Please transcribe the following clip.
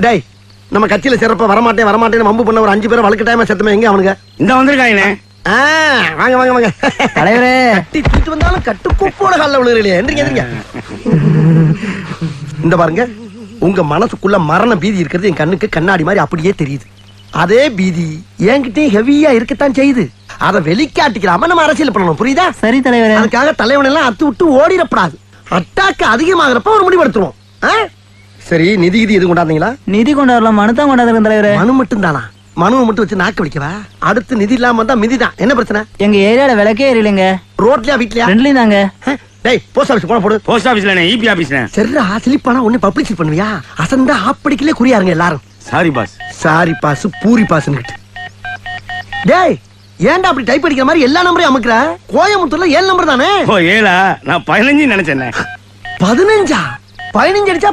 டேய், நம்ம கட்சியில சிறப்பா வரமாட்டேன்னு வம்பு பண்ண ஒரு 5 பேரை வழக்கு டைமா செத்துமே எங்க அவனுங்க? இந்த வந்திருக்காங்கண்ணே. வாங்க வாங்க வாங்க. தலைவரே, தூக்கிட்டு வந்தாலும் கட்டுக்கோப்போட கால விழுகிறீங்களே. எந்திரிங்க எந்திரிங்க. இந்த பாருங்க, உங்க மனசுக்குள்ள மரண பீதி இருக்கிறது என் கண்ணுக்கு கண்ணாடி மாதிரி அப்படியே தெரியுது. அதே பீதி என்கிட்டயும் ஹெவியா இருக்கத்தான் செய்யுது. அதை வெளிக்காட்டிக்கிறாம நம்ம அரசியல் பண்ணணும், புரியுதா? சரி தலைவரே. அதுக்காக தலைவன் எல்லாம் அத்து விட்டு ஓடிடப்படாது. அட்டாக்கு அதிகமாகிறப்ப ஒரு முடிவு எடுத்துருவோம். சரி, நிதி எது கொண்டாந்தீங்களா? நிதி கொண்டாடலாம், மனு தான் கொண்டாடுறேன் தலைவரே. மனு மட்டும் தானா? மனுவை மட்டும் வச்சு நாக்க வலிக்கவா? அடுத்து நிதி இல்லாம வந்தா மிதிதான். என்ன பிரச்சனை? எங்க ஏரியால விளக்கே எரியலைங்க. ரோட்லயா வீட்லயா? ரெண்டுலயும் தாங்க. டேய், போஸ்ட் ஆபீஸ் போன போடு. போஸ்ட் ஆபீஸ்ல இபி ஆபீஸ்ல. சரிடா, ஸ்லிப்பானா ஒண்ணு பப்ளிசிட்டி பண்ணுவியா? அசந்தா ஆப்படிக்கலே குறியாருங்க எல்லாரும். Sorry boss. Sorry boss, puri பாஸ்னு. டேய், ஏன்டா அப்படி டைப் அடிக்கிற மாதிரி எல்லா நம்பரையும் அமுக்குற? கோயம்புத்தூர்ல 7 நம்பர் தானே? ஓ 7? நான் 15 நினைச்சேன். 15 அடிச்சா